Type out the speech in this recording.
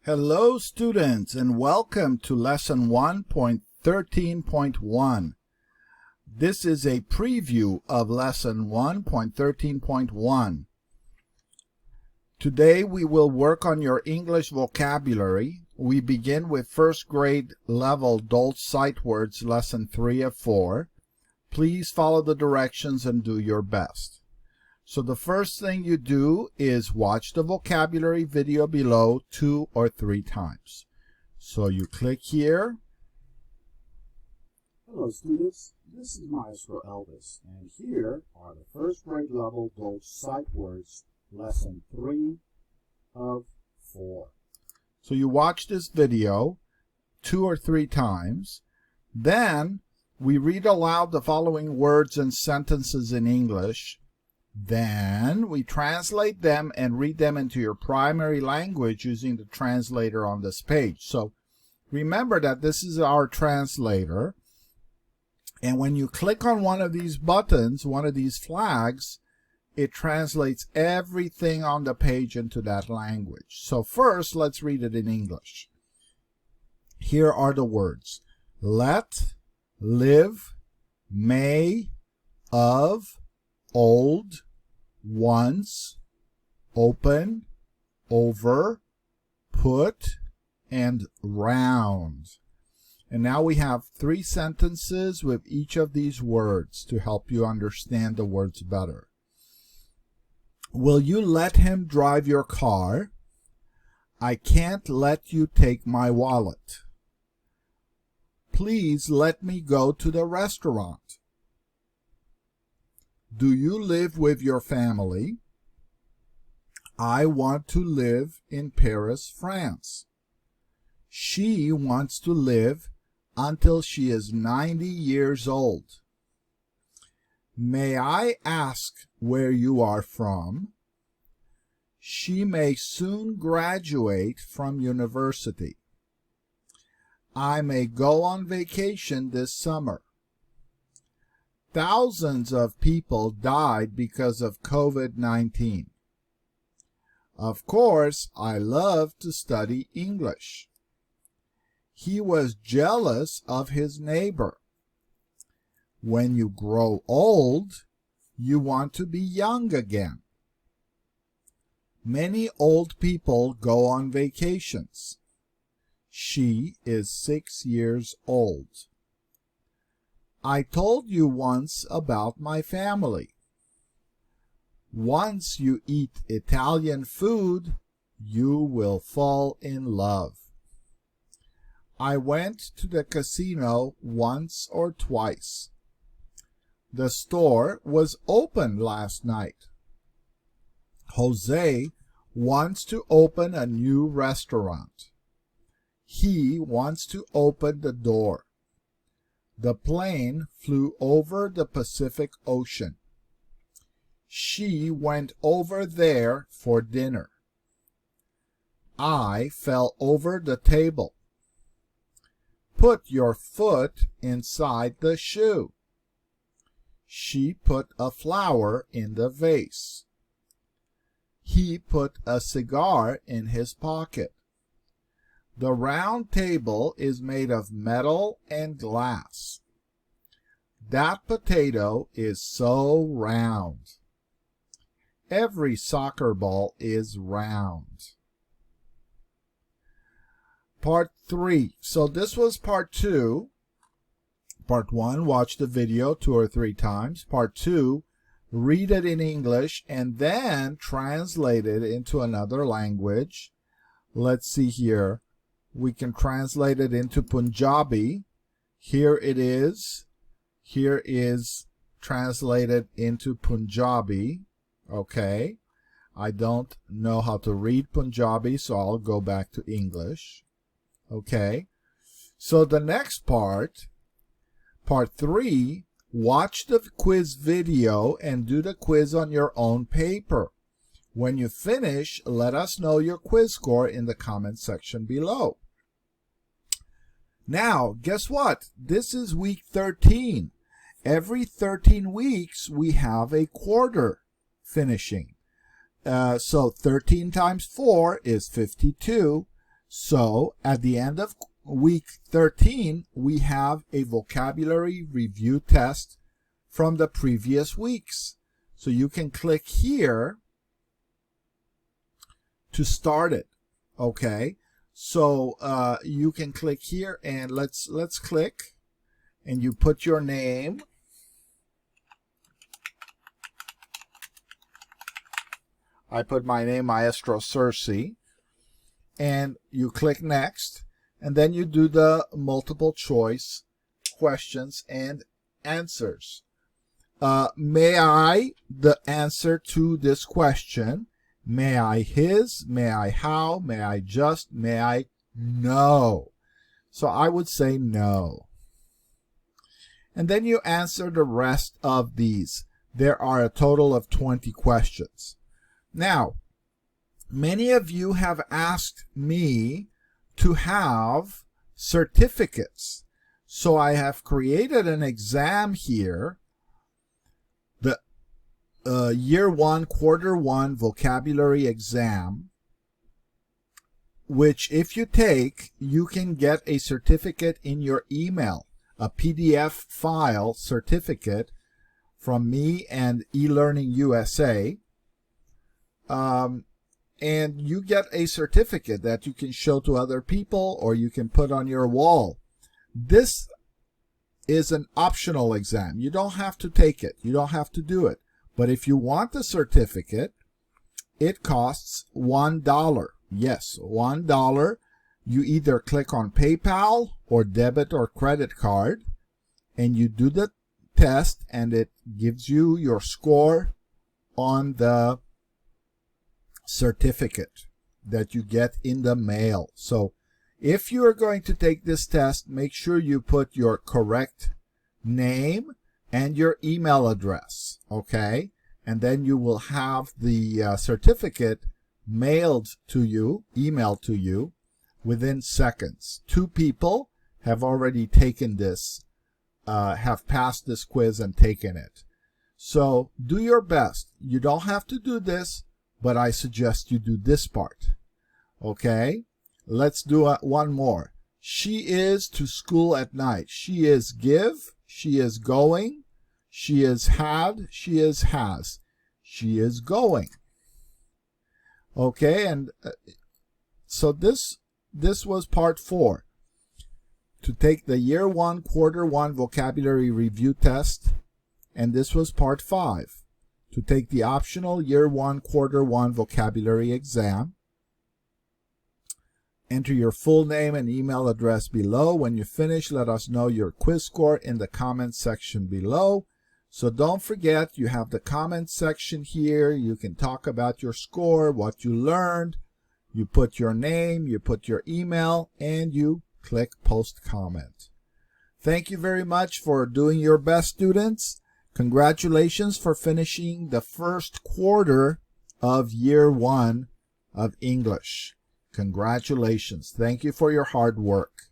Hello students and welcome to lesson 1.13.1. This is a preview of lesson 1.13.1. Today we will work on your English vocabulary. We begin with first grade level Dolch sight words, lesson 3 of 4. Please follow the directions and do your best. So the first thing you do is watch the vocabulary video below 2 or 3 times. So you click here. Hello students, this is Maestro Elvis, and here are the first grade level Dolch sight words, lesson 3 of 4. So you watch this video 2 or 3 times. Then we read aloud the following words and sentences in English. Then we translate them and read them into your primary language using the translator on this page. So remember that this is our translator. And when you click on one of these buttons, one of these flags, it translates everything on the page into that language. So first, let's read it in English. Here are the words: let, live, may, of, old, once, open, over, put, and round. And now we have 3 sentences with each of these words to help you understand the words better. Will you let him drive your car? I can't let you take my wallet. Please let me go to the restaurant. Do you live with your family? I want to live in Paris, France. She wants to live until she is 90 years old. May I ask where you are from? She may soon graduate from university. I may go on vacation this summer. Thousands of people died because of COVID-19. Of course, I love to study English. He was jealous of his neighbor. When you grow old, you want to be young again. Many old people go on vacations. She is 6 years old. I told you once about my family. Once you eat Italian food, you will fall in love. I went to the casino once or twice. The store was open last night. Jose wants to open a new restaurant. He wants to open the door. The plane flew over the Pacific Ocean. She went over there for dinner. I fell over the table. Put your foot inside the shoe. She put a flower in the vase. He put a cigar in his pocket. The round table is made of metal and glass. That potato is so round. Every soccer ball is round. Part 3. So this was part 2. Part 1, watch the video 2 or 3 times. Part 2, read it in English and then translate it into another language. Let's see here. We can translate it into Punjabi. Here it is. Here is translated into Punjabi. Okay. I don't know how to read Punjabi, so I'll go back to English. Okay. So the next part, part 3, watch the quiz video and do the quiz on your own paper. When you finish, let us know your quiz score in the comment section below. Now, guess what? This is week 13. Every 13 weeks, we have a quarter finishing. So 13 times 4 is 52. So at the end of week 13, we have a vocabulary review test from the previous weeks. So you can click here to start it. Okay, so you can click here, and let's click, and you put your name. I put my name, Maestro Sersea, and you click next, and then you do the multiple choice questions and answers. May I, the answer to this question, may I his, may I how, may I just, may I no. So I would say no. And then you answer the rest of these. There are a total of 20 questions. Now, many of you have asked me to have certificates. So I have created an exam here, the Year 1, Quarter 1 Vocabulary Exam, which if you take, you can get a certificate in your email, a PDF file certificate from me and eLearning USA. And you get a certificate that you can show to other people, or you can put on your wall. This is an optional exam. You don't have to take it. You don't have to do it. But if you want the certificate, it costs $1. Yes, $1. You either click on PayPal or debit or credit card, and you do the test, and it gives you your score on the certificate that you get in the mail. So if you are going to take this test, make sure you put your correct name and your email address, okay? And then you will have the certificate mailed to you, emailed to you within seconds. 2 people have already taken this, have passed this quiz and taken it. So do your best. You don't have to do this, but I suggest you do this part. Okay? Let's do one more. She is to school at night. She is give. She is going. She is had. She is has. She is going. Okay? And so this was part 4. To take the Year 1, Quarter 1 Vocabulary Review Test. And this was part 5. To take the optional Year 1, Quarter 1 Vocabulary Exam. Enter your full name and email address below. When you finish, let us know your quiz score in the comments section below. So don't forget, you have the comments section here. You can talk about your score, what you learned. You put your name, you put your email, and you click post comment. Thank you very much for doing your best, students. Congratulations for finishing the first quarter of Year 1 of English. Congratulations. Thank you for your hard work.